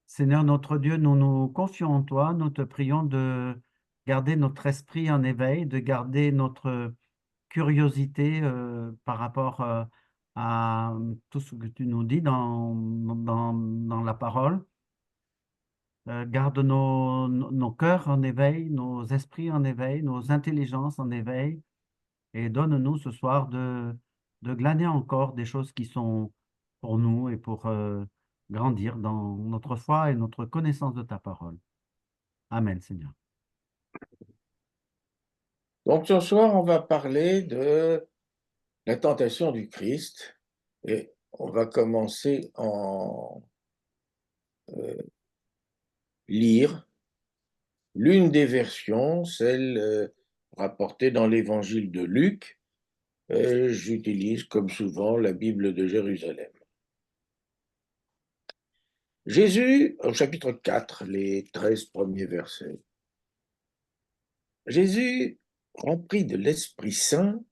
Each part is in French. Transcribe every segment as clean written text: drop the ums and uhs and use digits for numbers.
Seigneur notre Dieu, nous nous confions en toi, nous te prions de garder notre esprit en éveil, de garder notre curiosité par rapport à tout ce que tu nous dis dans la parole. Garde nos cœurs en éveil, nos esprits en éveil, nos intelligences en éveil, et donne-nous ce soir de glaner encore des choses qui sont pour nous et pour grandir dans notre foi et notre connaissance de ta parole. Amen, Seigneur. Donc ce soir, on va parler de la tentation du Christ et on va commencer en lire l'une des versions, celle rapportée dans l'évangile de Luc. J'utilise comme souvent la Bible de Jérusalem. Jésus, au chapitre 4, les 13 premiers versets. Jésus, rempli de l'Esprit Saint,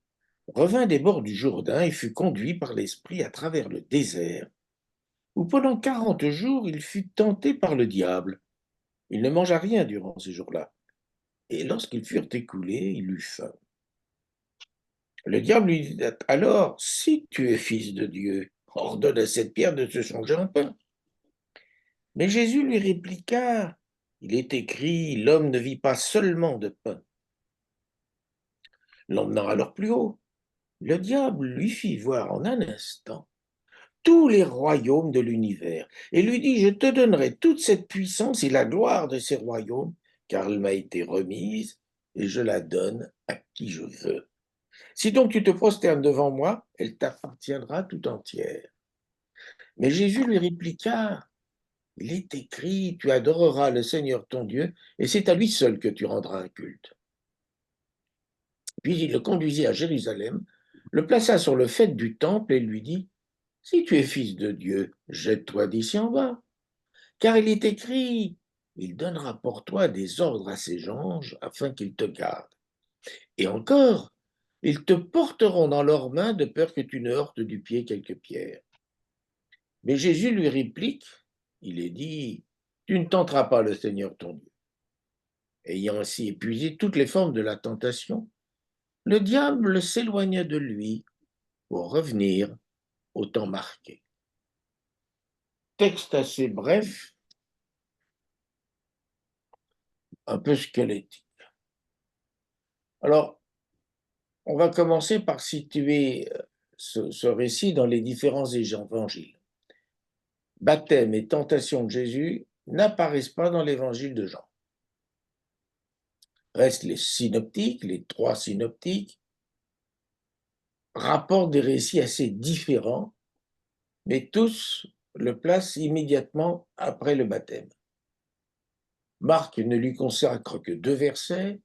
revint des bords du Jourdain et fut conduit par l'Esprit à travers le désert, où pendant 40 jours il fut tenté par le diable. Il ne mangea rien durant ces jours-là, et lorsqu'ils furent écoulés, il eut faim. Le diable lui dit alors, si tu es fils de Dieu, ordonne à cette pierre de se changer en pain. Mais Jésus lui répliqua, il est écrit, l'homme ne vit pas seulement de pain. L'emmenant alors plus haut, le diable lui fit voir en un instant tous les royaumes de l'univers, et lui dit, je te donnerai toute cette puissance et la gloire de ces royaumes, car elle m'a été remise, et je la donne à qui je veux. Si donc tu te prosternes devant moi, elle t'appartiendra tout entière. Mais Jésus lui répliqua, il est écrit, tu adoreras le Seigneur ton Dieu, et c'est à lui seul que tu rendras un culte. Puis il le conduisit à Jérusalem, le plaça sur le faîte du temple et lui dit, si tu es fils de Dieu, jette-toi d'ici en bas. Car il est écrit, il donnera pour toi des ordres à ses anges afin qu'ils te gardent. Et encore, ils te porteront dans leurs mains de peur que tu ne heurtes du pied quelque pierre. Mais Jésus lui réplique, il est dit, tu ne tenteras pas le Seigneur ton Dieu. Ayant ainsi épuisé toutes les formes de la tentation, le diable s'éloigna de lui pour revenir au temps marqué. Texte assez bref, un peu squelettique. Alors, on va commencer par situer ce récit dans les différents évangiles. Baptême et tentation de Jésus n'apparaissent pas dans l'évangile de Jean. Restent les synoptiques, les 3 synoptiques, rapportent des récits assez différents, mais tous le placent immédiatement après le baptême. Marc ne lui consacre que 2 versets,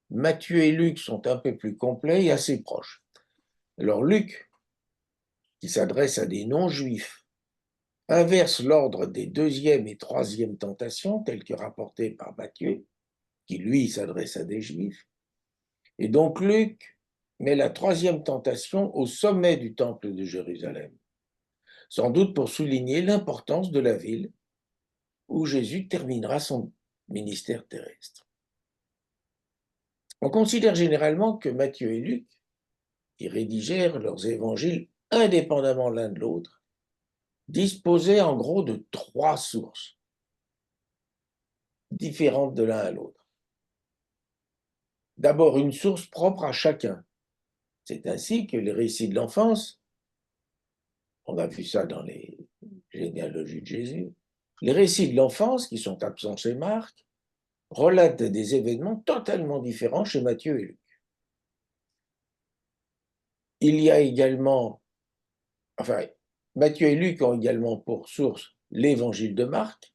Matthieu et Luc sont un peu plus complets et assez proches. Alors Luc, qui s'adresse à des non-juifs, inverse l'ordre des 2e et 3e tentations, telles que rapportées par Matthieu, qui lui s'adresse à des juifs. Et donc Luc met la 3e tentation au sommet du temple de Jérusalem, sans doute pour souligner l'importance de la ville où Jésus terminera son ministère terrestre. On considère généralement que Matthieu et Luc, qui rédigèrent leurs évangiles indépendamment l'un de l'autre, disposaient en gros de 3 sources différentes de l'un à l'autre. D'abord, une source propre à chacun. C'est ainsi que les récits de l'enfance, on a vu ça dans les généalogies de Jésus, les récits de l'enfance, qui sont absents chez Marc, relatent des événements totalement différents chez Matthieu et Luc. Il y a également, Matthieu et Luc ont également pour source l'évangile de Marc,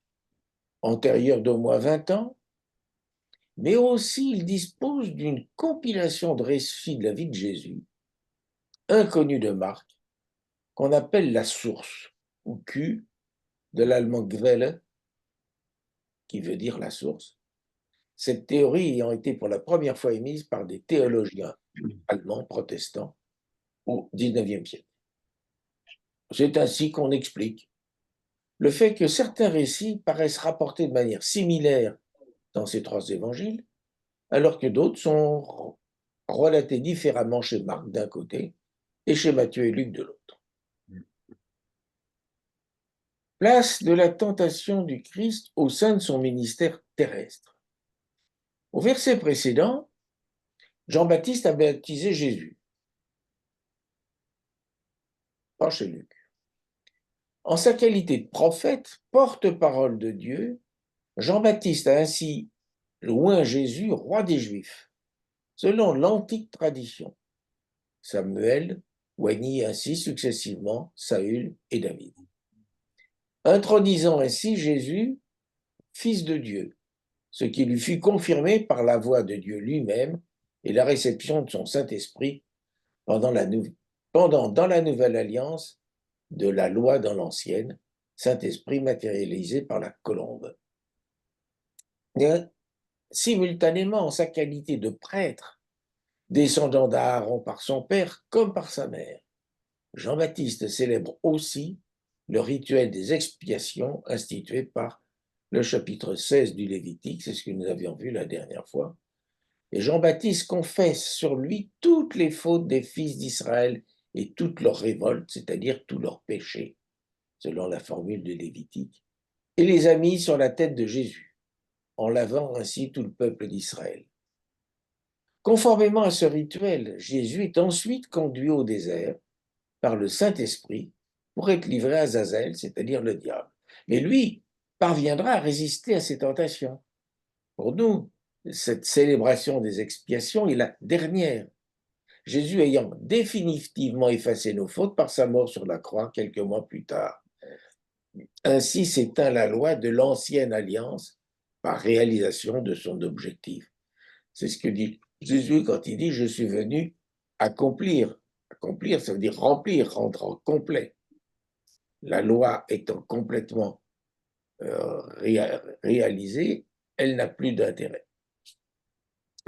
antérieur d'au moins 20 ans, mais aussi ils disposent d'une compilation de récits de la vie de Jésus, inconnue de Marc, qu'on appelle la source, ou Q, de l'allemand Quelle, qui veut dire la source. Cette théorie ayant été pour la première fois émise par des théologiens allemands protestants au XIXe siècle. C'est ainsi qu'on explique le fait que certains récits paraissent rapportés de manière similaire dans ces trois évangiles, alors que d'autres sont relatés différemment chez Marc d'un côté et chez Matthieu et Luc de l'autre. Place de la tentation du Christ au sein de son ministère terrestre. Au verset précédent, Jean-Baptiste a baptisé Jésus, pas chez Luc. En sa qualité de prophète, porte-parole de Dieu, Jean-Baptiste a ainsi oint Jésus, roi des Juifs, selon l'antique tradition. Samuel oignit ainsi successivement Saül et David, intronisant ainsi Jésus, fils de Dieu, ce qui lui fut confirmé par la voix de Dieu lui-même et la réception de son Saint-Esprit dans la nouvelle alliance de la loi dans l'ancienne, Saint-Esprit matérialisé par la colombe. Et, simultanément, en sa qualité de prêtre, descendant d'Aaron par son père comme par sa mère, Jean-Baptiste célèbre aussi le rituel des expiations institué par le chapitre 16 du Lévitique, c'est ce que nous avions vu la dernière fois. Et Jean-Baptiste confesse sur lui toutes les fautes des fils d'Israël et toutes leurs révoltes, c'est-à-dire tous leurs péchés, selon la formule de Lévitique, et les a mis sur la tête de Jésus, en lavant ainsi tout le peuple d'Israël. Conformément à ce rituel, Jésus est ensuite conduit au désert par le Saint-Esprit pour être livré à Azazel, c'est-à-dire le diable. Mais lui parviendra à résister à ses tentations. Pour nous, cette célébration des expiations est la dernière. Jésus ayant définitivement effacé nos fautes par sa mort sur la croix quelques mois plus tard. Ainsi s'éteint la loi de l'ancienne alliance par réalisation de son objectif. C'est ce que dit Jésus quand il dit « Je suis venu accomplir ». Accomplir, ça veut dire remplir, rendre complet. La loi étant complètement réalisée, elle n'a plus d'intérêt.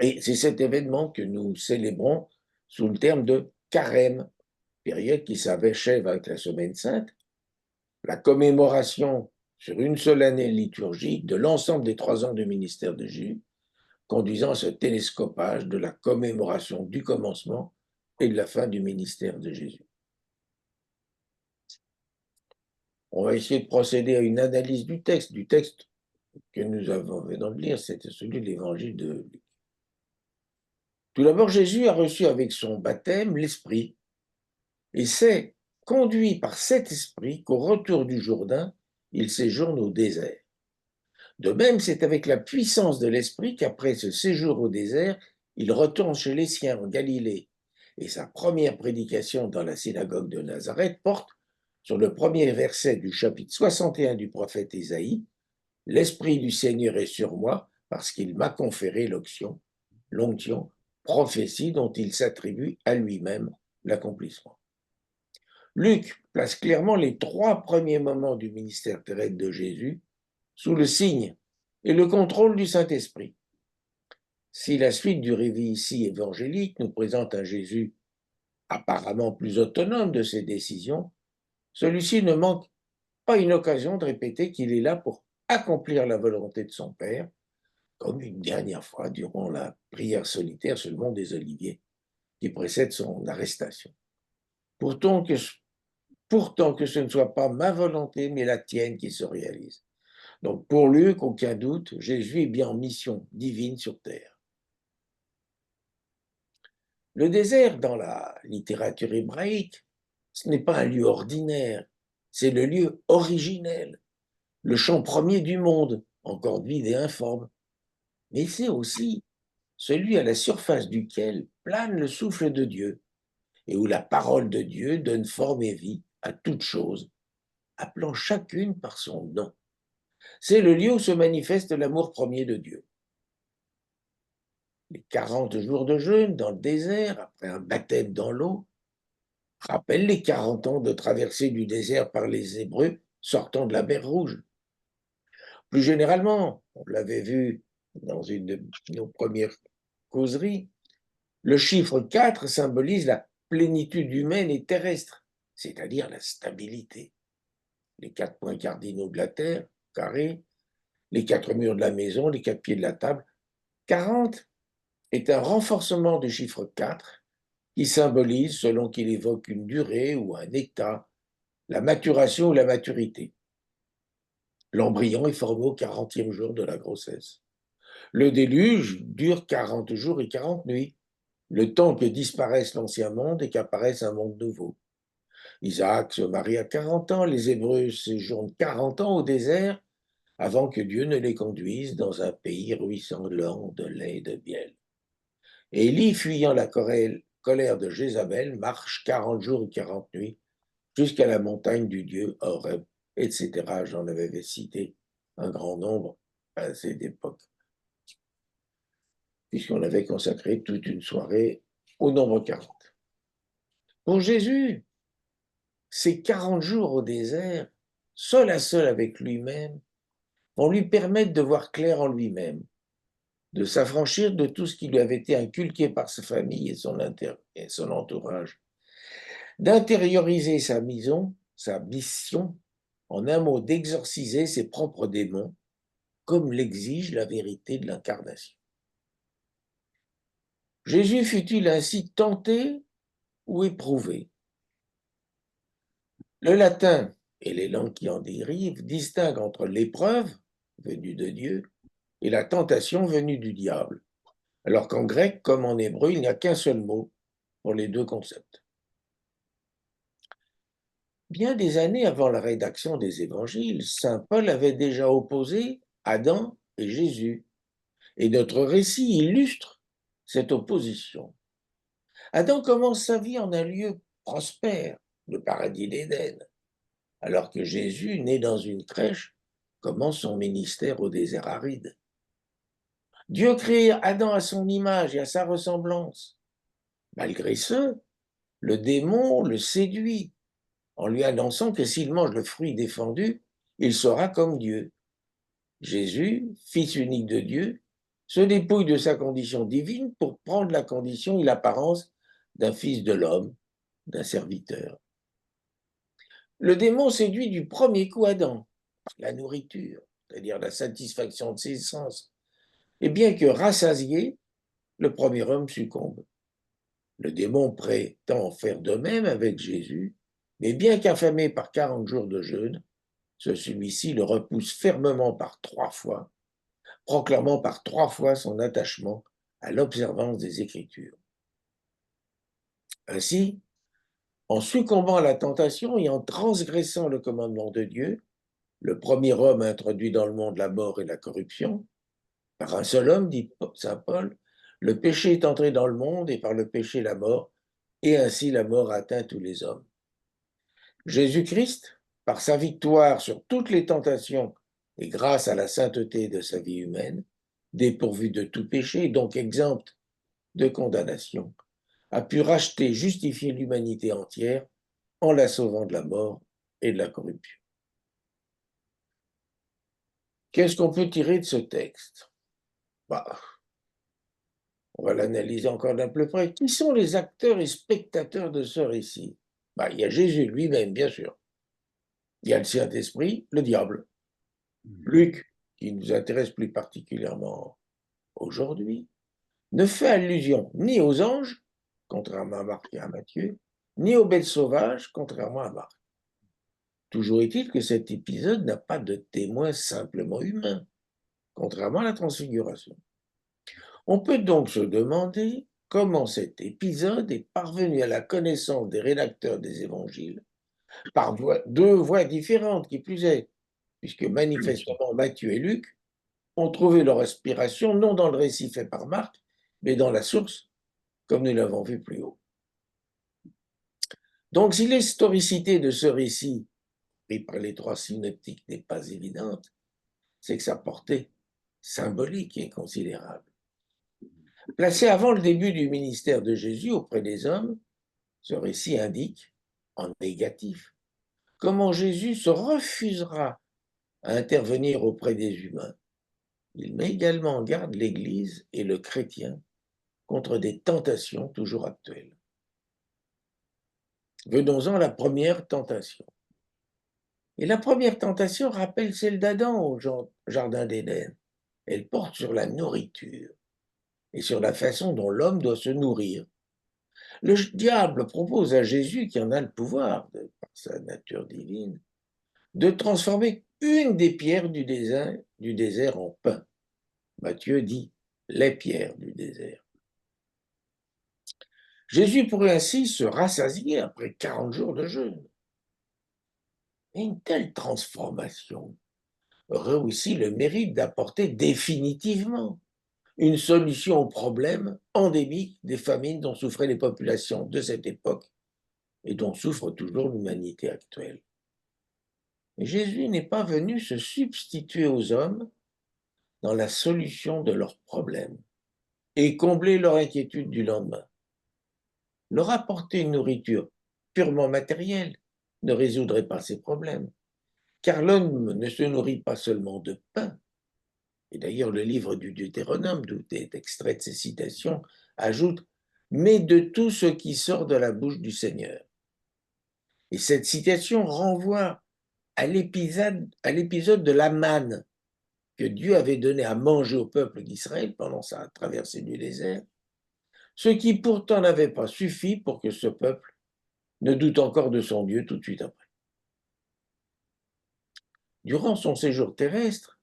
Et c'est cet événement que nous célébrons sous le terme de carême, période qui s'achève avec la Semaine Sainte, la commémoration sur une seule année liturgique de l'ensemble des 3 ans du ministère de Jésus, conduisant à ce télescopage de la commémoration du commencement et de la fin du ministère de Jésus. On va essayer de procéder à une analyse du texte que nous avons venons de lire, c'était celui de l'évangile de Luc. Tout d'abord, Jésus a reçu avec son baptême l'Esprit, et c'est conduit par cet Esprit qu'au retour du Jourdain, il séjourne au désert. De même, c'est avec la puissance de l'Esprit qu'après ce séjour au désert, il retourne chez les siens en Galilée, et sa première prédication dans la synagogue de Nazareth porte sur le premier verset du chapitre 61 du prophète Ésaïe, « L'Esprit du Seigneur est sur moi, parce qu'il m'a conféré l'onction, prophétie dont il s'attribue à lui-même l'accomplissement. » Luc place clairement les 3 premiers moments du ministère terrestre de Jésus sous le signe et le contrôle du Saint-Esprit. Si la suite du récit évangélique nous présente un Jésus apparemment plus autonome de ses décisions, celui-ci ne manque pas une occasion de répéter qu'il est là pour accomplir la volonté de son Père, comme une dernière fois durant la prière solitaire sur le mont des Oliviers qui précède son arrestation. Pourtant que ce ne soit pas ma volonté, mais la tienne qui se réalise. Donc pour Luc, aucun doute, Jésus est bien en mission divine sur terre. Le désert, dans la littérature hébraïque, ce n'est pas un lieu ordinaire, c'est le lieu originel, le champ premier du monde, encore vide et informe. Mais c'est aussi celui à la surface duquel plane le souffle de Dieu et où la parole de Dieu donne forme et vie à toute chose, appelant chacune par son nom. C'est le lieu où se manifeste l'amour premier de Dieu. Les 40 jours de jeûne dans le désert, après un baptême dans l'eau, rappellent les 40 ans de traversée du désert par les Hébreux sortant de la mer Rouge. Plus généralement, on l'avait vu dans une de nos premières causeries, le chiffre 4 symbolise la plénitude humaine et terrestre, c'est-à-dire la stabilité. les 4 points cardinaux de la Terre, carré, les 4 murs de la maison, les 4 pieds de la table. 40 est un renforcement du chiffre 4 qui symbolise, selon qu'il évoque une durée ou un état, la maturation ou la maturité. L'embryon est formé au 40e jour de la grossesse. Le déluge dure 40 jours et 40 nuits, le temps que disparaisse l'ancien monde et qu'apparaisse un monde nouveau. Isaac se marie à 40 ans, les Hébreux séjournent 40 ans au désert avant que Dieu ne les conduise dans un pays ruisselant de lait et de miel. Élie, fuyant la colère de Jézabel, marche 40 jours et 40 nuits jusqu'à la montagne du Dieu Horeb, etc. J'en avais cité un grand nombre à cette époque, puisqu'on avait consacré toute une soirée au nombre 40. Pour Jésus, ces 40 jours au désert, seul à seul avec lui-même, vont lui permettre de voir clair en lui-même, de s'affranchir de tout ce qui lui avait été inculqué par sa famille et son entourage, d'intérioriser sa mission, en un mot, d'exorciser ses propres démons, comme l'exige la vérité de l'incarnation. Jésus fut-il ainsi tenté ou éprouvé? Le latin et les langues qui en dérivent distinguent entre l'épreuve, venue de Dieu, et la tentation venue du diable, alors qu'en grec comme en hébreu, il n'y a qu'un seul mot pour les deux concepts. Bien des années avant la rédaction des évangiles, saint Paul avait déjà opposé Adam et Jésus, et notre récit illustre cette opposition. Adam commence sa vie en un lieu prospère, le paradis d'Éden, alors que Jésus, né dans une crèche, commence son ministère au désert aride. Dieu crée Adam à son image et à sa ressemblance. Malgré ce, le démon le séduit en lui annonçant que s'il mange le fruit défendu, il sera comme Dieu. Jésus, fils unique de Dieu, se dépouille de sa condition divine pour prendre la condition et l'apparence d'un fils de l'homme, d'un serviteur. Le démon séduit du premier coup Adam, la nourriture, c'est-à-dire la satisfaction de ses sens. Et bien que rassasié, le premier homme succombe. Le démon prétend faire de même avec Jésus, mais bien qu'affamé par 40 jours de jeûne, celui-ci le repousse fermement par 3 fois, proclamant par 3 fois son attachement à l'observance des Écritures. Ainsi, en succombant à la tentation et en transgressant le commandement de Dieu, le premier homme introduit dans le monde la mort et la corruption, par un seul homme, dit saint Paul, le péché est entré dans le monde et par le péché la mort, et ainsi la mort atteint tous les hommes. Jésus-Christ, par sa victoire sur toutes les tentations et grâce à la sainteté de sa vie humaine, dépourvu de tout péché et donc exempt de condamnation, a pu racheter, justifier l'humanité entière en la sauvant de la mort et de la corruption. Qu'est-ce qu'on peut tirer de ce texte? On va l'analyser encore d'un peu près. Qui sont les acteurs et spectateurs de ce récit? Il y a Jésus lui-même, bien sûr. Il y a le Saint-Esprit, le diable. Luc, qui nous intéresse plus particulièrement aujourd'hui, ne fait allusion ni aux anges, contrairement à Marc et à Matthieu, ni aux bêtes sauvages, contrairement à Marc. Toujours est-il que cet épisode n'a pas de témoin simplement humain, contrairement à la transfiguration. On peut donc se demander comment cet épisode est parvenu à la connaissance des rédacteurs des évangiles, par deux voies différentes qui plus est, puisque manifestement Matthieu et Luc ont trouvé leur inspiration non dans le récit fait par Marc, mais dans la source, comme nous l'avons vu plus haut. Donc, si l'historicité de ce récit, pris par les 3 synoptiques, n'est pas évidente, c'est que sa portée symbolique est considérable. Placé avant le début du ministère de Jésus auprès des hommes, ce récit indique, en négatif, comment Jésus se refusera à intervenir auprès des humains. Il met également en garde l'Église et le chrétien contre des tentations toujours actuelles. Venons-en à la première tentation. Et la première tentation rappelle celle d'Adam au Jardin d'Éden. Elle porte sur la nourriture et sur la façon dont l'homme doit se nourrir. Le diable propose à Jésus, qui en a le pouvoir par sa nature divine, de transformer une des pierres du désert en pain. Matthieu dit les pierres du désert. Jésus pourrait ainsi se rassasier après 40 jours de jeûne. Et une telle transformation aurait aussi le mérite d'apporter définitivement une solution au problème endémique des famines dont souffraient les populations de cette époque et dont souffre toujours l'humanité actuelle. Mais Jésus n'est pas venu se substituer aux hommes dans la solution de leurs problèmes et combler leur inquiétude du lendemain. Leur apporter une nourriture purement matérielle ne résoudrait pas ces problèmes, car l'homme ne se nourrit pas seulement de pain. Et d'ailleurs, le livre du Deutéronome, d'où est extraite ces citations, ajoute « mais de tout ce qui sort de la bouche du Seigneur ». Et cette citation renvoie à l'épisode de la manne que Dieu avait donné à manger au peuple d'Israël pendant sa traversée du désert, ce qui pourtant n'avait pas suffi pour que ce peuple ne doute encore de son Dieu tout de suite après. Durant son séjour terrestre,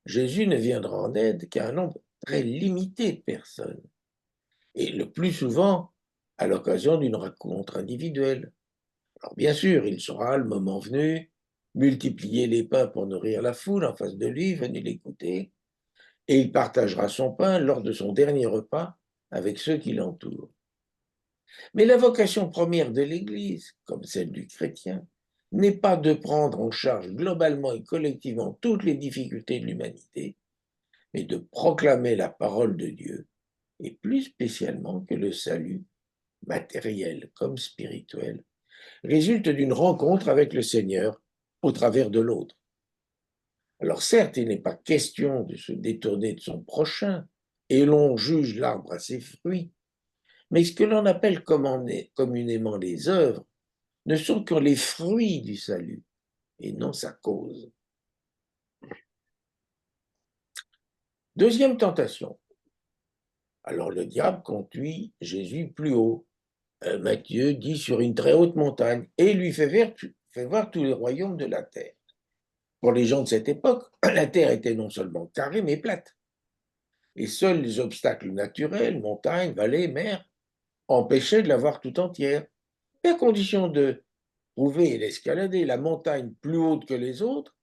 Jésus ne viendra en aide qu'à un nombre très limité de personnes, et le plus souvent à l'occasion d'une rencontre individuelle. Alors bien sûr, il saura, le moment venu, multiplier les pains pour nourrir la foule en face de lui, venue l'écouter, et il partagera son pain lors de son dernier repas avec ceux qui l'entourent. Mais la vocation première de l'Église, comme celle du chrétien, n'est pas de prendre en charge globalement et collectivement toutes les difficultés de l'humanité, mais de proclamer la parole de Dieu, et plus spécialement que le salut, matériel comme spirituel, résulte d'une rencontre avec le Seigneur au travers de l'autre. Alors certes, il n'est pas question de se détourner de son prochain, et l'on juge l'arbre à ses fruits, mais ce que l'on appelle communément les œuvres ne sont que les fruits du salut, et non sa cause. Deuxième tentation. Alors le diable conduit Jésus plus haut. Matthieu dit sur une très haute montagne, et lui fait voir tous les royaumes de la terre. Pour les gens de cette époque, la terre était non seulement carrée, mais plate. Et seuls les obstacles naturels, montagnes, vallées, mers, empêchaient de la voir tout entière. Et à condition de trouver et d'escalader la montagne plus haute que les autres,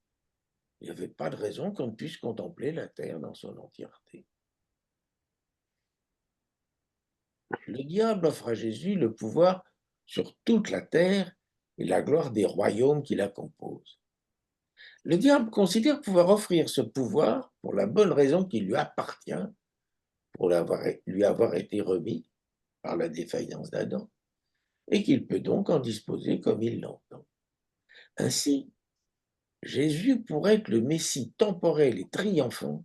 il n'y avait pas de raison qu'on ne puisse contempler la terre dans son entièreté. Le diable offre à Jésus le pouvoir sur toute la terre et la gloire des royaumes qui la composent. Le diable considère pouvoir offrir ce pouvoir pour la bonne raison qu'il lui appartient, pour lui avoir été remis par la défaillance d'Adam, et qu'il peut donc en disposer comme il l'entend. Ainsi, Jésus pourrait être le Messie temporel et triomphant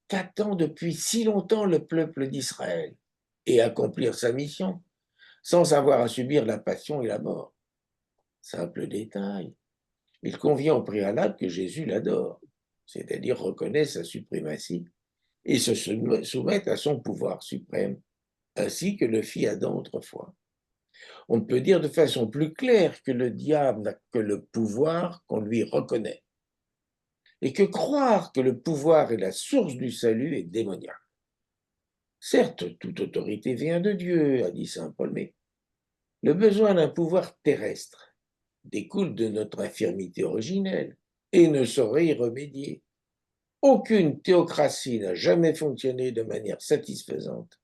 qu'attend depuis si longtemps le peuple d'Israël et accomplir sa mission sans avoir à subir la passion et la mort. Simple détail, il convient au préalable que Jésus l'adore, c'est-à-dire reconnaisse sa suprématie et se soumette à son pouvoir suprême, ainsi que le fit Adam autrefois. On ne peut dire de façon plus claire que le diable n'a que le pouvoir qu'on lui reconnaît, et que croire que le pouvoir est la source du salut est démoniaque. Certes, toute autorité vient de Dieu, a dit saint Paul, mais le besoin d'un pouvoir terrestre découle de notre infirmité originelle et ne saurait y remédier. Aucune théocratie n'a jamais fonctionné de manière satisfaisante,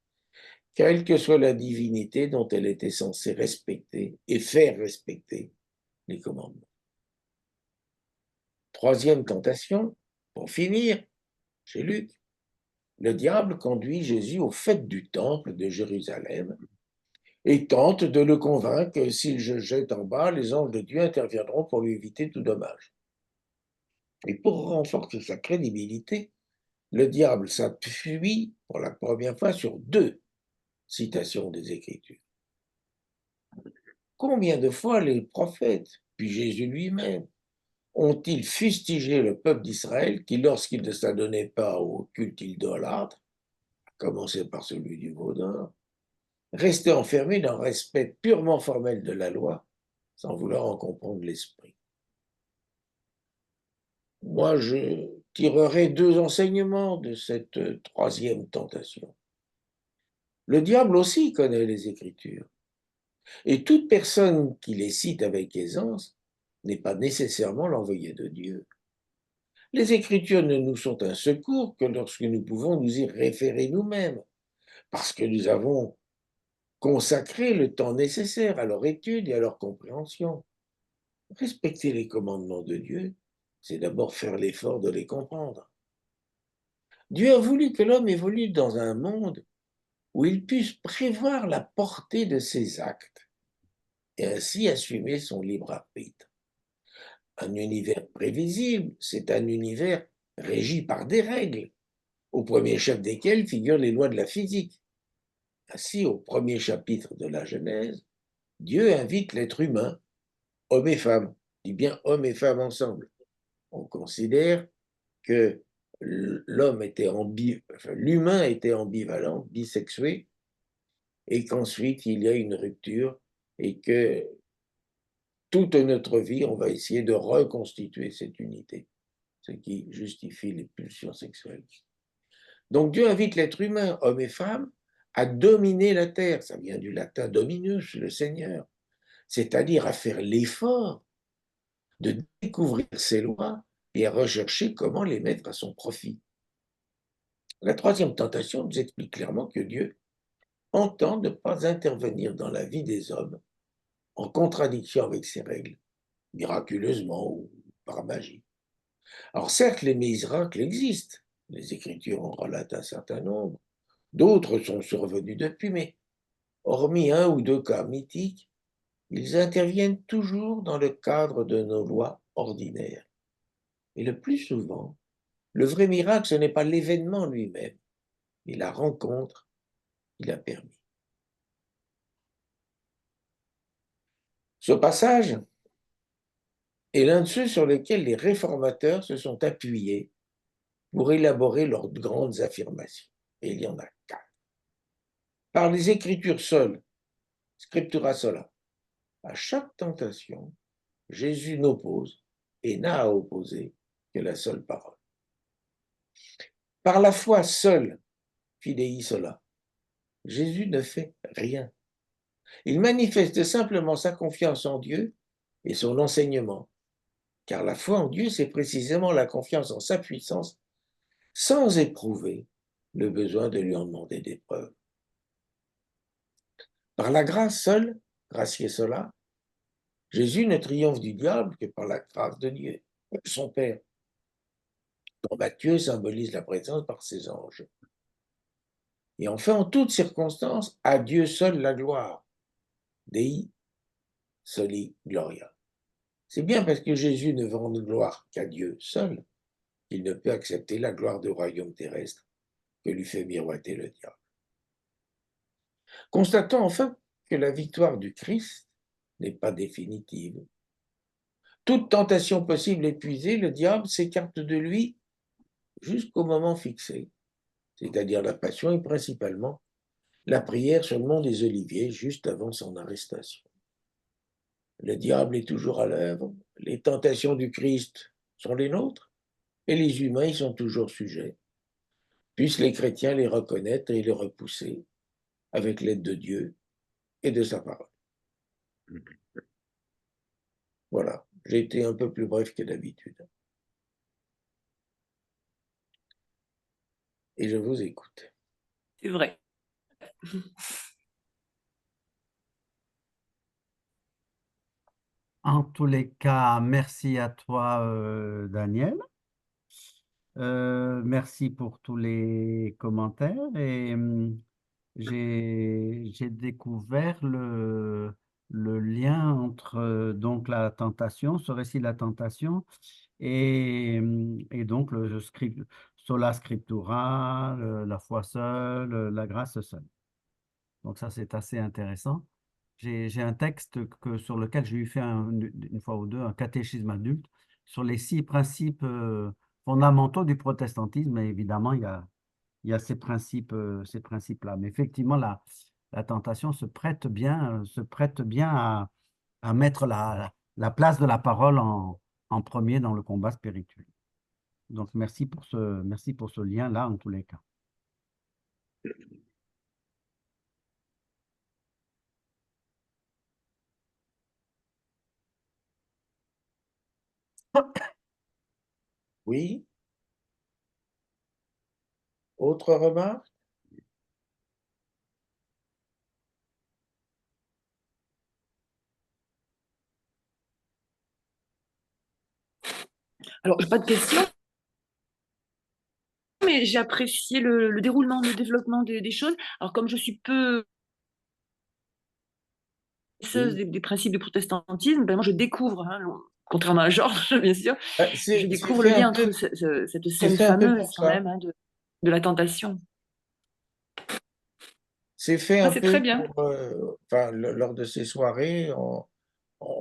quelle que soit la divinité dont elle était censée respecter et faire respecter les commandements. Troisième tentation, pour finir, chez Luc, le diable conduit Jésus aux fêtes du temple de Jérusalem et tente de le convaincre que s'il se jette en bas, les anges de Dieu interviendront pour lui éviter tout dommage. Et pour renforcer sa crédibilité, le diable s'appuie pour la première fois sur deux citations des Écritures. Combien de fois les prophètes, puis Jésus lui-même, ont-ils fustigé le peuple d'Israël qui, lorsqu'il ne s'adonnait pas au culte idolâtre, à commencer par celui du veau d'or, restait enfermé dans le respect purement formel de la loi, sans vouloir en comprendre l'esprit. Moi, je tirerai deux enseignements de cette troisième tentation. Le diable aussi connaît les Écritures, et toute personne qui les cite avec aisance n'est pas nécessairement l'envoyé de Dieu. Les Écritures ne nous sont un secours que lorsque nous pouvons nous y référer nous-mêmes, parce que nous avons consacré le temps nécessaire à leur étude et à leur compréhension. Respecter les commandements de Dieu, c'est d'abord faire l'effort de les comprendre. Dieu a voulu que l'homme évolue dans un monde où il puisse prévoir la portée de ses actes et ainsi assumer son libre arbitre. Un univers prévisible, c'est un univers régi par des règles, au premier chef desquelles figurent les lois de la physique. Ainsi, au premier chapitre de la Genèse, Dieu invite l'être humain, homme et femme, dit bien homme et femme ensemble. On considère que l'humain était ambivalent, bisexué, et qu'ensuite il y a une rupture et que toute notre vie, on va essayer de reconstituer cette unité, ce qui justifie les pulsions sexuelles. Donc Dieu invite l'être humain, homme et femme, à dominer la terre. Ça vient du latin dominus, le Seigneur, c'est-à-dire à faire l'effort de découvrir ses lois et à rechercher comment les mettre à son profit. La troisième tentation nous explique clairement que Dieu entend ne pas intervenir dans la vie des hommes en contradiction avec ses règles, miraculeusement ou par magie. Alors certes, les miracles existent, les Écritures en relatent un certain nombre, d'autres sont survenus depuis, mais hormis un ou deux cas mythiques, ils interviennent toujours dans le cadre de nos lois ordinaires. Et le plus souvent, le vrai miracle, ce n'est pas l'événement lui-même, mais la rencontre qu'il a permis. Ce passage est l'un de ceux sur lesquels les réformateurs se sont appuyés pour élaborer leurs grandes affirmations. Et il y en a quatre. Par les Écritures seules, scriptura sola, à chaque tentation, Jésus n'oppose et n'a à opposer que la seule parole. Par la foi seule, fidei sola, Jésus ne fait rien. Il manifeste simplement sa confiance en Dieu et son enseignement, car la foi en Dieu, c'est précisément la confiance en sa puissance sans éprouver le besoin de lui en demander des preuves. Par la grâce seule, gratia sola, Jésus ne triomphe du diable que par la grâce de Dieu, son Père, dont Matthieu symbolise la présence par ses anges. Et enfin, en toutes circonstances, à Dieu seul la gloire. Dei soli gloria. C'est bien parce que Jésus ne rend gloire qu'à Dieu seul qu'il ne peut accepter la gloire du royaume terrestre que lui fait miroiter le diable. Constatons enfin que la victoire du Christ n'est pas définitive. Toute tentation possible épuisée, le diable s'écarte de lui jusqu'au moment fixé, c'est-à-dire la passion et principalement la prière sur le mont des Oliviers juste avant son arrestation. Le diable est toujours à l'œuvre, les tentations du Christ sont les nôtres, et les humains y sont toujours sujets. Puissent les chrétiens les reconnaître et les repousser avec l'aide de Dieu et de sa parole. Voilà, j'ai été un peu plus bref que d'habitude. Et je vous écoute. C'est vrai. En tous les cas, merci à toi, Daniel. Merci pour tous les commentaires et j'ai découvert le lien entre donc la tentation, ce récit de la tentation et donc le script, sola scriptura, la foi seule, la grâce seule. Donc ça, c'est assez intéressant. J'ai un texte sur lequel j'ai eu fait une fois ou deux un catéchisme adulte sur les 6 principes fondamentaux du protestantisme. Et évidemment, il y a ces principes-là. Mais effectivement, la tentation se prête bien à mettre la place de la parole en premier dans le combat spirituel. Donc, merci pour ce lien-là, en tous les cas. Oui, autre remarque? Alors, j'ai pas de questions, mais j'ai apprécié le déroulement, le développement des choses. Alors, comme je suis peu Oui. des principes du protestantisme, ben moi, je découvre, hein, contrairement à Georges, bien sûr, je C'est découvre le fait un lien entre peu, cette c'est scène fait un peu fameuse, pour quand ça. même, hein, de la tentation. C'est fait Ah, un c'est peu très bien. pour, enfin, lors de ces soirées, on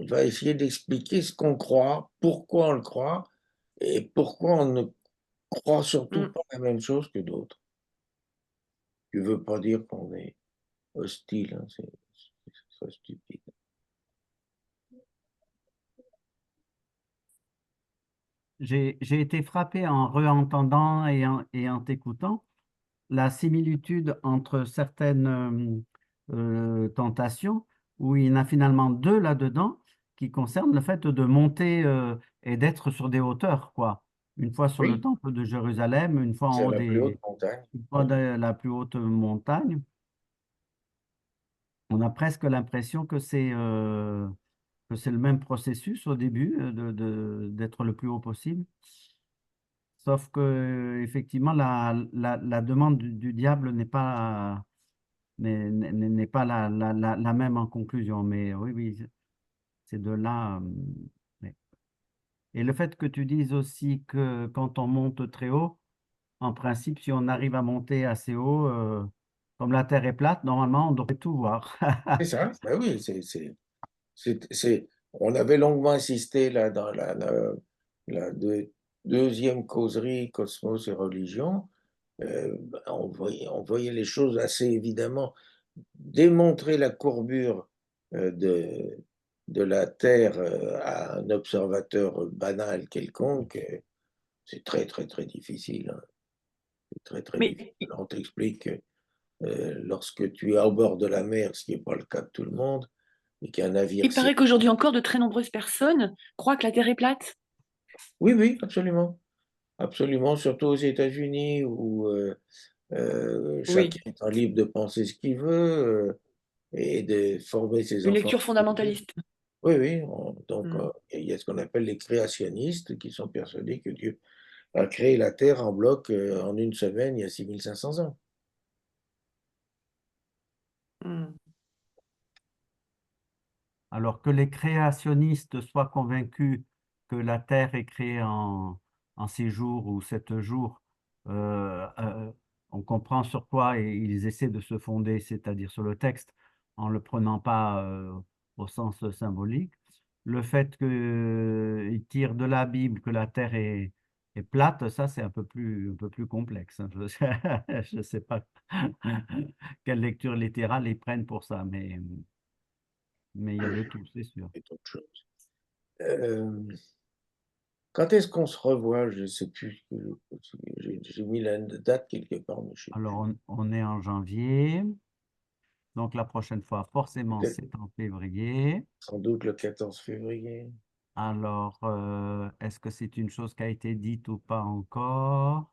va essayer d'expliquer ce qu'on croit, pourquoi on le croit, et pourquoi on ne croit surtout Mm. pas la même chose que d'autres. Ce qui ne veut pas dire qu'on est hostile, hein, c'est stupide. J'ai été frappé en réentendant et en t'écoutant la similitude entre certaines tentations, où il y en a finalement deux là-dedans, qui concernent le fait de monter et d'être sur des hauteurs, quoi. Une fois sur le Oui, temple de Jérusalem, une fois en c'est haut la plus haute montagne. une fois Oui, de la plus haute montagne. On a presque l'impression que c'est le même processus au début, d'être le plus haut possible. Sauf que, effectivement, la demande du diable n'est pas la même en conclusion. Mais oui, oui, c'est de là. Mais- Et le fait que tu dises aussi que quand on monte très haut, en principe, si on arrive à monter assez haut, comme la Terre est plate, normalement, on devrait tout voir. c'est ça. Ben oui, on avait longuement insisté là dans deuxième causerie, Cosmos et religion. On voyait les choses assez évidemment. Démontrer la courbure de la Terre à un observateur banal quelconque, c'est très, très, très difficile, hein. C'est très, très difficile. Mais On t'explique que lorsque tu es au bord de la mer, ce qui n'est pas le cas de tout le monde, et qu'un navire il paraît qu'aujourd'hui encore, de très nombreuses personnes croient que la Terre est plate. Oui, oui, absolument. Absolument, surtout aux États-Unis où chacun Oui, est libre de penser ce qu'il veut et de former ses une enfants. lecture fondamentaliste. Oui, oui. Donc, Mm. il y a ce qu'on appelle les créationnistes qui sont persuadés que Dieu a créé la Terre en bloc en une semaine il y a 6500 ans. Mm. Alors que les créationnistes soient convaincus que la Terre est créée en 6 jours ou 7 jours, euh, euh, on comprend sur quoi ils essaient de se fonder, c'est-à-dire sur le texte, en ne le prenant pas au sens symbolique. Le fait qu'ils tirent de la Bible que la Terre est plate, ça c'est un peu plus complexe, hein. Je ne sais pas quelle lecture littérale ils prennent pour ça, mais il y a de tout, c'est sûr. C'est autre chose. Quand est-ce qu'on se revoit? Je ne sais plus. J'ai mis la date quelque part, mais je ne sais Alors, plus. on est en janvier, donc la prochaine fois, forcément, Peut-être c'est en février. sans doute le 14 février. Alors, est-ce que c'est une chose qui a été dite ou pas encore?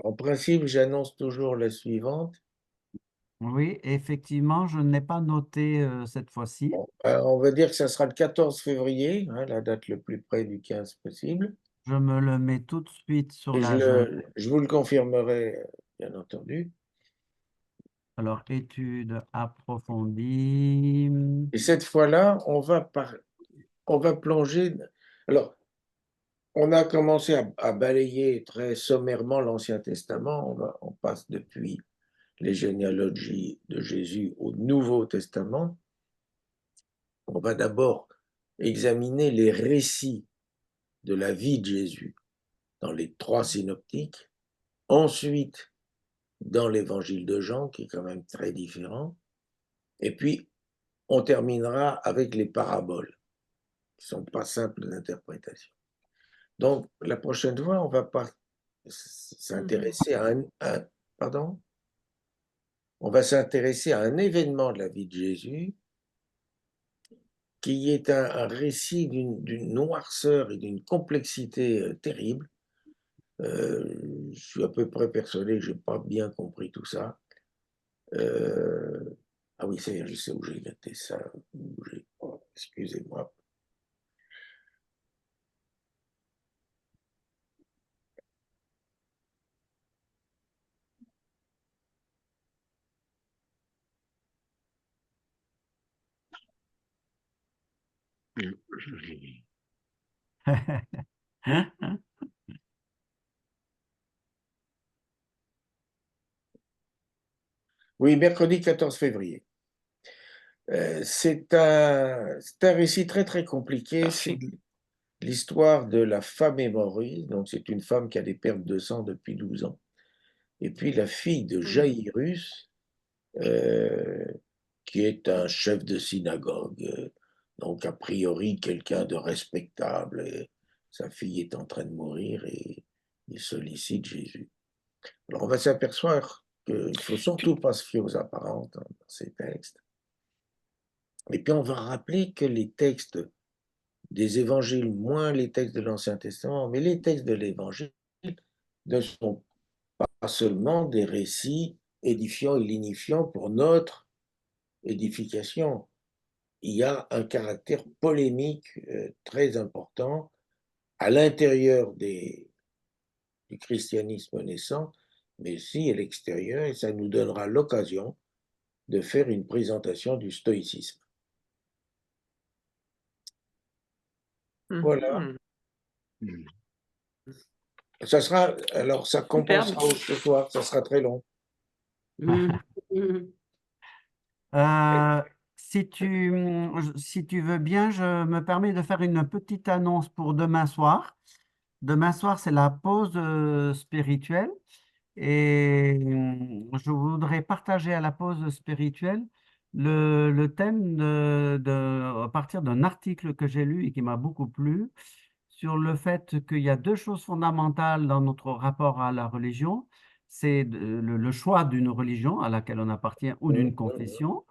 En principe, j'annonce toujours la suivante. Oui, effectivement, je n'ai pas noté cette fois-ci. Bon, on va dire que ça sera le 14 février, hein, la date le plus près du 15 possible. Je me le mets tout de suite sur Et l'agenda. je vous le confirmerai, bien entendu. Alors, études approfondies. Et cette fois-là, on va plonger. Alors, on a commencé à balayer très sommairement l'Ancien Testament. On passe depuis les généalogies de Jésus au Nouveau Testament. On va d'abord examiner les récits de la vie de Jésus dans les 3 synoptiques, ensuite dans l'évangile de Jean, qui est quand même très différent, et puis on terminera avec les paraboles, qui ne sont pas simples d'interprétation. Donc, la prochaine fois, on va pas s'intéresser à pardon? On va s'intéresser à un événement de la vie de Jésus qui est un récit d'une noirceur et d'une complexité terrible. Je suis à peu près persuadé que je n'ai pas bien compris tout ça. Ah oui, ça y est, je sais où j'ai noté ça. Oh, excusez-moi. Oui, mercredi 14 février. C'est un récit très très compliqué. C'est l'histoire de la femme hémorroïde. Donc c'est une femme qui a des pertes de sang depuis 12 ans. Et puis la fille de Jaïrus, qui est un chef de synagogue, donc a priori quelqu'un de respectable. Et sa fille est en train de mourir et il sollicite Jésus. Alors on va s'apercevoir qu'il ne faut surtout pas se fier aux apparentes dans ces textes. Et puis on va rappeler que les textes des évangiles, moins les textes de l'Ancien Testament, mais les textes de l'Évangile ne sont pas seulement des récits édifiants et lignifiants pour notre édification. Il y a un caractère polémique très important à l'intérieur du christianisme naissant, mais aussi à l'extérieur, et ça nous donnera l'occasion de faire une présentation du stoïcisme. Voilà. Ça sera, alors ça compensera ce soir, ça sera très long. Si tu veux bien, je me permets de faire une petite annonce pour demain soir. Demain soir, c'est la pause spirituelle et je voudrais partager à la pause spirituelle le thème à partir d'un article que j'ai lu et qui m'a beaucoup plu sur le fait qu'il y a deux choses fondamentales dans notre rapport à la religion. C'est le choix d'une religion à laquelle on appartient ou d'une confession.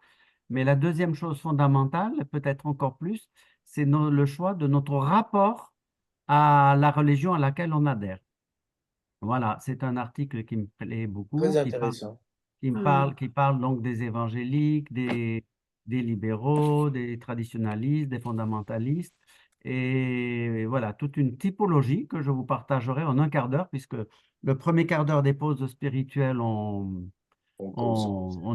Mais la deuxième chose fondamentale, peut-être encore plus, c'est le choix de notre rapport à la religion à laquelle on adhère. Voilà, c'est un article qui me plaît beaucoup, Très intéressant. qui parle donc des évangéliques, des libéraux, des traditionalistes, des fondamentalistes. Et voilà, toute une typologie que je vous partagerai en un quart d'heure, puisque le premier quart d'heure des pauses spirituelles, on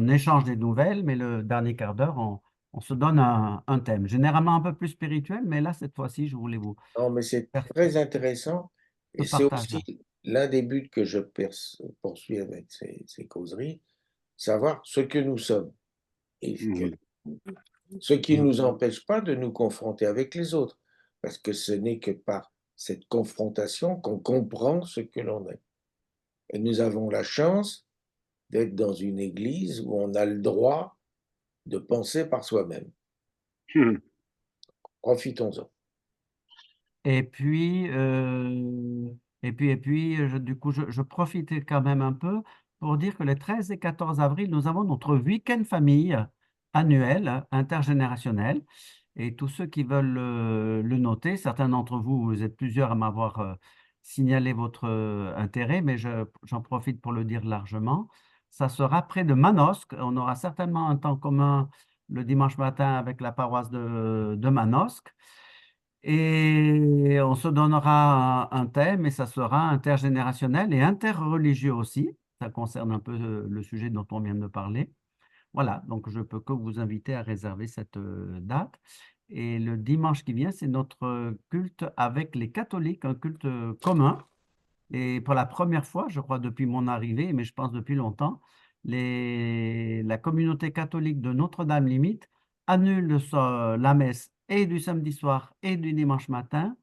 échange des nouvelles, mais le dernier quart d'heure, on se donne un thème. Généralement un peu plus spirituel, mais là, cette fois-ci, je voulais vous Non, mais c'est faire très intéressant. ce Et c'est partage-là. aussi l'un des buts que je poursuis avec ces causeries, savoir ce que nous sommes. Et ce qui ne nous empêche pas de nous confronter avec les autres. Parce que ce n'est que par cette confrontation qu'on comprend ce que l'on est. Et nous avons la chance d'être dans une église où on a le droit de penser par soi-même. Profitons-en. Et puis, du coup, je profitais quand même un peu pour dire que les 13 et 14 avril, nous avons notre week-end famille annuel, intergénérationnel. Et tous ceux qui veulent le noter, certains d'entre vous, vous êtes plusieurs à m'avoir signalé votre intérêt, mais j'en profite pour le dire largement. Ça sera près de Manosque. On aura certainement un temps commun le dimanche matin avec la paroisse de Manosque. Et on se donnera un thème et ça sera intergénérationnel et interreligieux aussi. Ça concerne un peu le sujet dont on vient de parler. Voilà, donc je peux que vous inviter à réserver cette date. Et le dimanche qui vient, c'est notre culte avec les catholiques, un culte commun. Et pour la première fois, je crois depuis mon arrivée, mais je pense depuis longtemps, la communauté catholique de Notre-Dame-Limite annule la messe et du samedi soir et du dimanche matin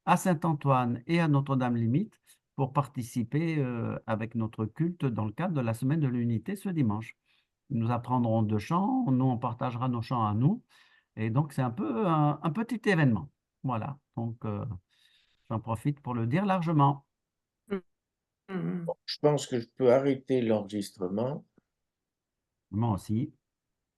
à Saint-Antoine et à Notre-Dame-Limite pour participer avec notre culte dans le cadre de la semaine de l'unité ce dimanche. Nous apprendrons 2 chants, nous on partagera nos chants à nous, et donc c'est un peu un petit événement. Voilà, donc j'en profite pour le dire largement. Mhm. Je pense que je peux arrêter l'enregistrement. Moi aussi.